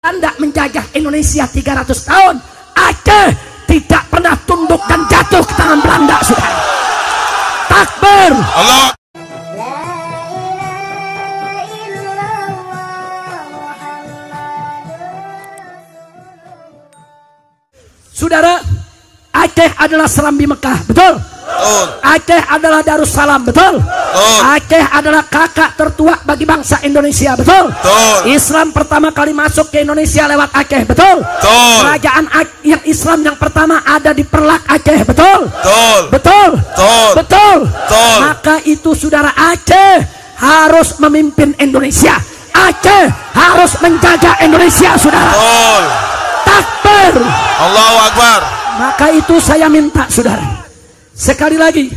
Belanda menjajah Indonesia 300 tahun, Aceh tidak pernah tunduk dan jatuh ke tangan Belanda, saudara. Takbir. Allah. Saudara, Aceh adalah Serambi Mekah, betul? Betul. Aceh adalah Darussalam, betul? Betul. Aceh adalah kakak tertua bagi bangsa Indonesia, betul? Betul. Islam pertama kali masuk ke Indonesia lewat Aceh, betul? Betul. Kerajaan yang Islam yang pertama ada di Perlak, Aceh, betul? Betul. Betul? Betul. Betul? Betul. Maka itu saudara, Aceh harus memimpin Indonesia. Aceh harus menjaga Indonesia, saudara. Betul. Takbir. Allahu Akbar. Maka itu saya minta, saudara, sekali lagi,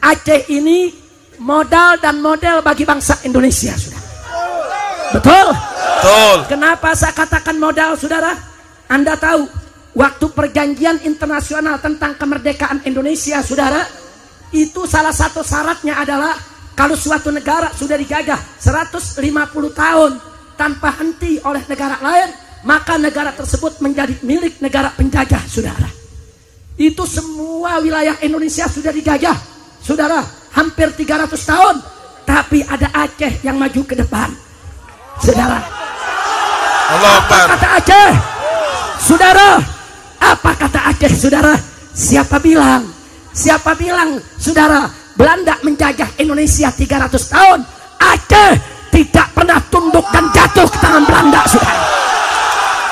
Aceh ini modal dan model bagi bangsa Indonesia, saudara. Betul? Betul. Kenapa saya katakan modal, saudara? Anda tahu, waktu perjanjian internasional tentang kemerdekaan Indonesia, saudara, itu salah satu syaratnya adalah kalau suatu negara sudah dijajah 150 tahun tanpa henti oleh negara lain, maka negara tersebut menjadi milik negara penjajah, saudara. Itu semua wilayah Indonesia sudah dijajah, saudara, hampir 300 tahun. Tapi ada Aceh yang maju ke depan, saudara. Allah Akbar. Apa kata Aceh, saudara? Apa kata Aceh, saudara? Siapa bilang, saudara, Belanda menjajah Indonesia 300 tahun, Aceh tidak pernah tunduk dan jatuh ke tangan Belanda, saudara.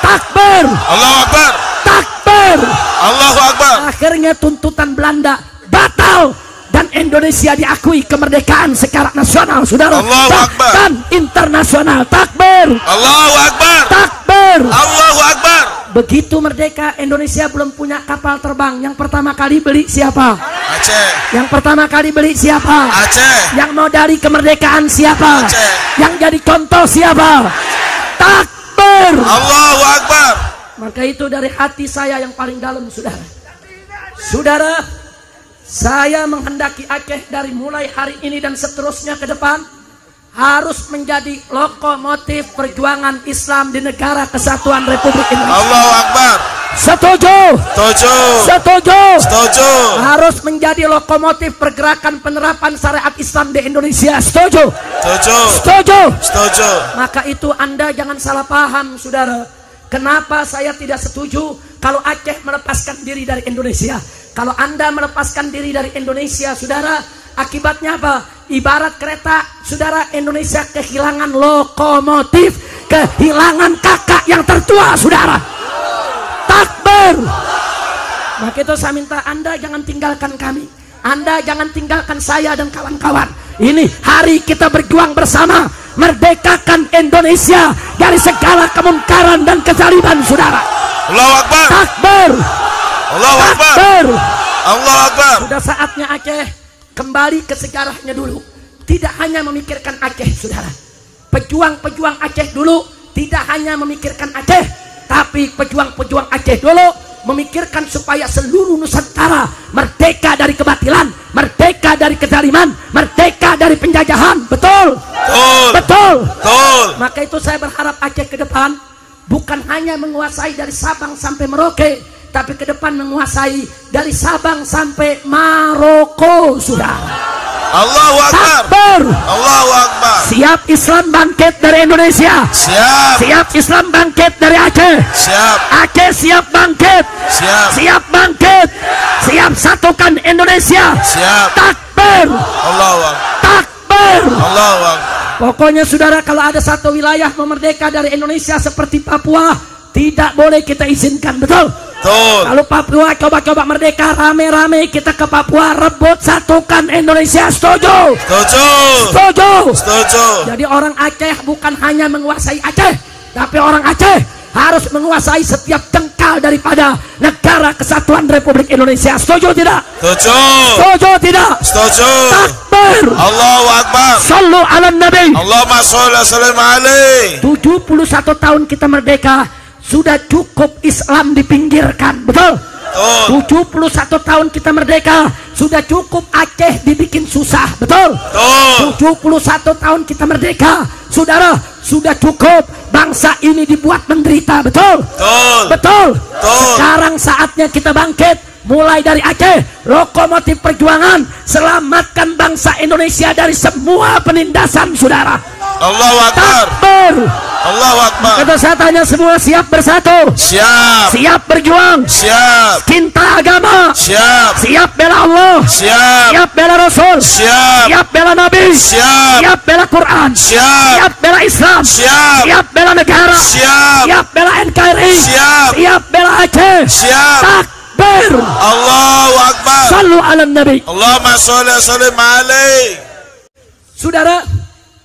Takbir. Allahu Akbar. Takbir. Allahu Akbar. Akhirnya tuntutan Belanda batal dan Indonesia diakui kemerdekaan secara nasional, saudara. Allahu Akbar. Dan internasional. Takbir. Allahu Akbar. Takbir. Allahu Akbar. Begitu merdeka, Indonesia belum punya kapal terbang. Yang pertama kali beli siapa? Aceh. Yang pertama kali beli siapa? Aceh. Yang mau dari kemerdekaan siapa? Aceh. Yang jadi contoh siapa? Takbir. Allahu Akbar. Maka itu dari hati saya yang paling dalam, saudara. Saudara, saya menghendaki Aceh dari mulai hari ini dan seterusnya ke depan harus menjadi lokomotif perjuangan Islam di negara kesatuan Republik Indonesia. Allahu Akbar. Setuju? Setuju. Setuju? Setuju. Harus menjadi lokomotif pergerakan penerapan syariat Islam di Indonesia. Setuju? Setuju. Setuju? Setuju. Maka itu Anda jangan salah paham, saudara. Kenapa saya tidak setuju kalau Aceh melepaskan diri dari Indonesia? Kalau Anda melepaskan diri dari Indonesia, saudara, akibatnya apa? Ibarat kereta, saudara, Indonesia kehilangan lokomotif, kehilangan kakak yang tertua, saudara. Takbir. Maka itu saya minta Anda jangan tinggalkan kami. Anda jangan tinggalkan saya dan kawan-kawan. Ini hari kita berjuang bersama, merdekakan Indonesia dari segala kemungkaran dan kezaliman, saudara. Allahu Akbar. Takbir. Allahu Akbar. Takbir. Allahu Akbar. Sudah saatnya Aceh kembali ke sejarahnya dulu. Tidak hanya memikirkan Aceh, saudara. Pejuang-pejuang Aceh dulu tidak hanya memikirkan Aceh, tapi pejuang-pejuang Aceh dulu memikirkan supaya seluruh Nusantara merdeka dari kebatilan, merdeka dari kezaliman, merdeka dari penjajahan. Betul? Betul. Betul. Betul. Maka itu saya berharap Aceh ke depan bukan hanya menguasai dari Sabang sampai Merauke, tapi ke depan menguasai dari Sabang sampai Maroko, saudara. Allahu Akbar. Takbir. Allahu Akbar. Siap Islam bangkit dari Indonesia. Siap. Siap Islam bangkit dari Aceh. Siap. Aceh siap bangkit. Siap. Siap bangkit. Siap satukan Indonesia. Siap. Takbir. Allahu Akbar. Takbir. Allahu Akbar. Pokoknya saudara, kalau ada satu wilayah memerdeka dari Indonesia seperti Papua, tidak boleh kita izinkan, betul? Betul. Kalau Papua coba-coba merdeka, rame-rame kita ke Papua, rebut satukan Indonesia. Setuju? Setuju. Setuju? Setuju. Jadi orang Aceh bukan hanya menguasai Aceh, tapi orang Aceh harus menguasai setiap jengkal daripada negara kesatuan Republik Indonesia. Setuju tidak? Setuju. Setuju tidak? Setuju. Takbir. Allahu Akbar. Sallu ala Nabi. Allahumma sholli wa sallim alaihi. 71 tahun kita merdeka, sudah cukup Islam dipinggirkan, betul? 71 tahun kita merdeka, sudah cukup Aceh dibikin susah, betul? 71 tahun kita merdeka, saudara, sudah cukup bangsa ini dibuat menderita. betul? Betul. Betul. Betul. Sekarang saatnya kita bangkit, mulai dari Aceh, lokomotif perjuangan, selamatkan bangsa Indonesia dari semua penindasan, saudara. Allahu Akbar. Takbir. Allahu Akbar. Kata saya tanya semua, siap bersatu? Siap. Siap berjuang? Siap. Cinta agama? Siap. Siap bela Allah? Siap. Siap bela Rasul? Siap. Siap bela Nabi? Siap. Siap bela Quran? Siap. Siap bela Islam? Siap. Siap bela negara? Siap. Siap bela NKRI? Siap. Siap bela Aceh? Siap. Takbir. Allahu Akbar. Sallu ala Nabi. Allahumma sholli wa sallim alaihi. Saudara,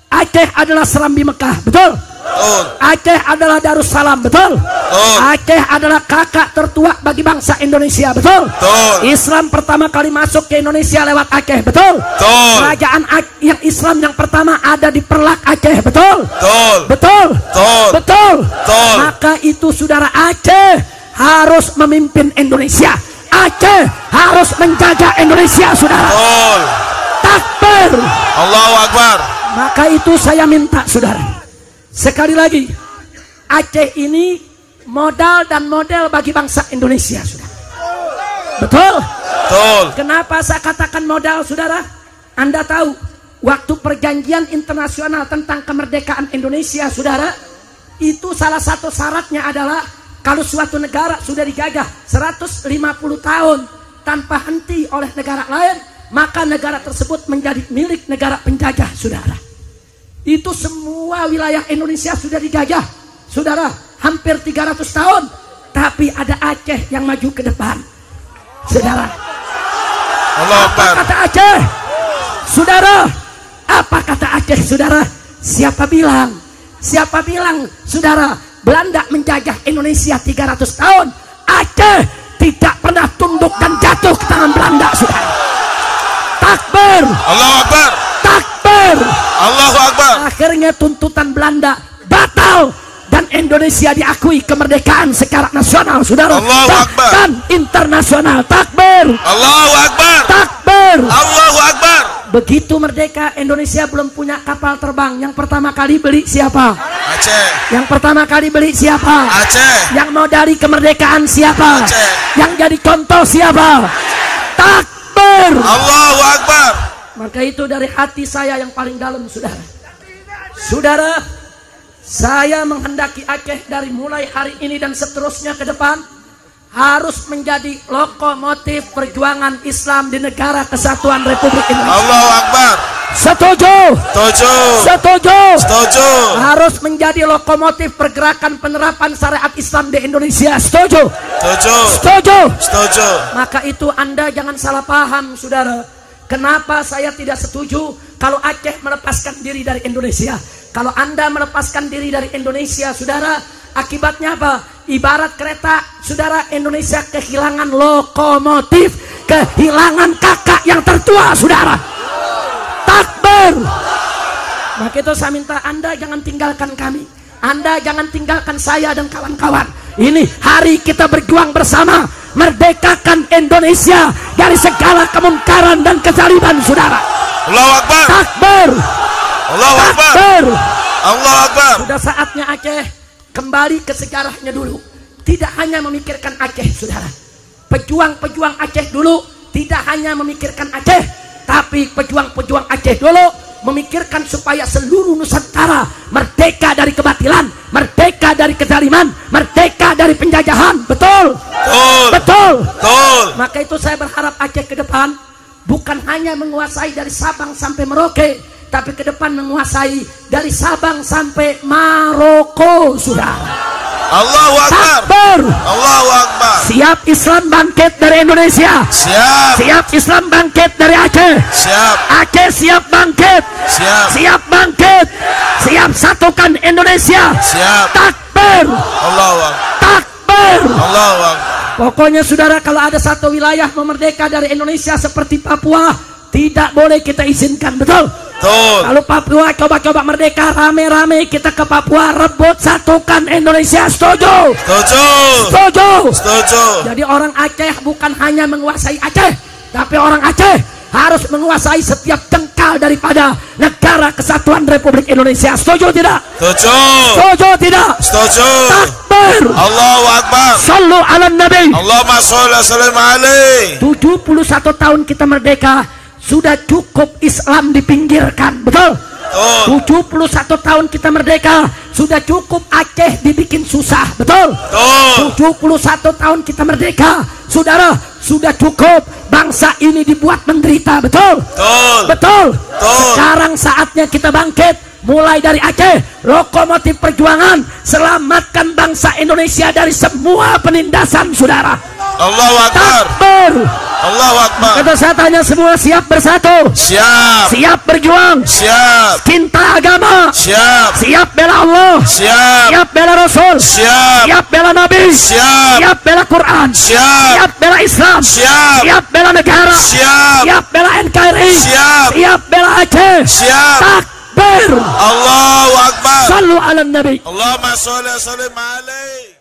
Aceh adalah serambi Mekah, betul? Betul. Aceh adalah Darussalam, betul? Betul. Aceh adalah kakak tertua bagi bangsa Indonesia, betul? Betul. Islam pertama kali masuk ke Indonesia lewat Aceh, betul? Betul. Kerajaan yang Islam yang pertama ada di Perlak Aceh, betul? Betul. Betul? Betul. Betul? Betul. Maka itu saudara, Aceh harus memimpin Indonesia. Aceh harus menjaga Indonesia, saudara. Betul. Takbir. Allahu Akbar. Maka itu saya minta, saudara, sekali lagi, Aceh ini modal dan model bagi bangsa Indonesia, saudara. Betul? Betul. Kenapa saya katakan modal, saudara? Anda tahu, waktu perjanjian internasional tentang kemerdekaan Indonesia, saudara, itu salah satu syaratnya adalah kalau suatu negara sudah dijajah 150 tahun tanpa henti oleh negara lain, maka negara tersebut menjadi milik negara penjajah, saudara. Itu semua wilayah Indonesia sudah dijajah, saudara, hampir 300 tahun. Tapi ada Aceh yang maju ke depan, saudara. Allahu Akbar. Apa kata Aceh, saudara? Apa kata Aceh, saudara? Siapa bilang, saudara, Belanda menjajah Indonesia 300 tahun, Aceh tidak pernah tunduk dan jatuh ke tangan Belanda, saudara. Takbir. Allahu Akbar. Takbir. Allahu Akbar. Akhirnya tuntutan Belanda batal dan Indonesia diakui kemerdekaan secara nasional, saudara. Allahu Akbar. Dan internasional. Takbir. Allahu Akbar. Takbir. Allahu Akbar. Begitu merdeka, Indonesia belum punya kapal terbang. Yang pertama kali beli siapa? Aceh. Yang pertama kali beli siapa? Aceh. Yang mau dari kemerdekaan siapa? Aceh. Yang jadi contoh siapa? Takbir. Allahu Akbar. Maka itu dari hati saya yang paling dalam, saudara. Saudara, saya menghendaki Aceh dari mulai hari ini dan seterusnya ke depan harus menjadi lokomotif perjuangan Islam di negara kesatuan Republik Indonesia. Allahu Akbar. Setuju? Setuju. Setuju? Setuju. Harus menjadi lokomotif pergerakan penerapan syariat Islam di Indonesia. Setuju? Setuju. Setuju? Setuju. Maka itu Anda jangan salah paham, saudara. Kenapa saya tidak setuju kalau Aceh melepaskan diri dari Indonesia? Kalau Anda melepaskan diri dari Indonesia, saudara, akibatnya apa? Ibarat kereta, saudara, Indonesia kehilangan lokomotif, kehilangan kakak yang tertua, saudara. Takbir. Maka itu saya minta Anda jangan tinggalkan kami. Anda jangan tinggalkan saya dan kawan-kawan. Ini hari kita berjuang bersama, merdekakan Indonesia dari segala kemungkaran dan kezaliman, saudara. Allahu Akbar. Takbir. Allahu Akbar. Takbir. Allahu Akbar. Sudah saatnya Aceh kembali ke sejarahnya dulu. Tidak hanya memikirkan Aceh, saudara. Pejuang-pejuang Aceh dulu tidak hanya memikirkan Aceh, tapi pejuang-pejuang Aceh dulu memikirkan supaya seluruh Nusantara merdeka dari kebatilan, merdeka dari kezaliman, merdeka dari penjajahan. Betul? Betul. Betul? Betul. Maka itu saya berharap Aceh ke depan bukan hanya menguasai dari Sabang sampai Merauke, tapi ke depan menguasai dari Sabang sampai Maroko, saudara. Allahu Akbar. Takbir. Allahu Akbar. Siap Islam bangkit dari Indonesia. Siap. Siap Islam bangkit dari Aceh. Siap. Aceh siap bangkit. Siap. Siap bangkit. Siap satukan Indonesia. Siap. Takbir. Allahu Akbar. Takbir. Allahu Akbar. Pokoknya saudara, kalau ada satu wilayah memerdeka dari Indonesia seperti Papua, tidak boleh kita izinkan. Betul? Betul. Kalau Papua coba-coba merdeka, rame-rame kita ke Papua, rebut satukan Indonesia. Setuju? Setuju. Setuju? Setuju. Jadi orang Aceh bukan hanya menguasai Aceh, tapi orang Aceh harus menguasai setiap jengkal daripada negara kesatuan Republik Indonesia. Setuju tidak? Setuju. Setuju tidak? Setuju. Takbir. Allahu Akbar. Sallu ala nabi. Allahumma sholli wa sallim alaihi. 71 tahun kita merdeka, sudah cukup Islam dipinggirkan, betul? 71 tahun kita merdeka, sudah cukup Aceh dibikin susah, betul? 71 tahun kita merdeka, saudara, sudah cukup bangsa ini dibuat menderita, betul? Betul. Sekarang saatnya kita bangkit, mulai dari Aceh, lokomotif perjuangan, selamatkan bangsa Indonesia dari semua penindasan, saudara. Allahu Akbar. Takbir. Allahu Akbar. Kata saya tanya semua, siap bersatu? Siap. Siap berjuang? Siap. Cinta agama? Siap. Siap bela Allah? Siap. Siap bela Rasul? Siap. Siap bela Nabi? Siap. Siap bela Quran? Siap. Siap bela Islam? Siap. Siap bela negara? Siap. Siap bela NKRI? Siap. Siap bela Aceh? Siap. Takbir. Allahu Akbar. Sallu ala nabi. Allahumma sholli wa sallim alaihi.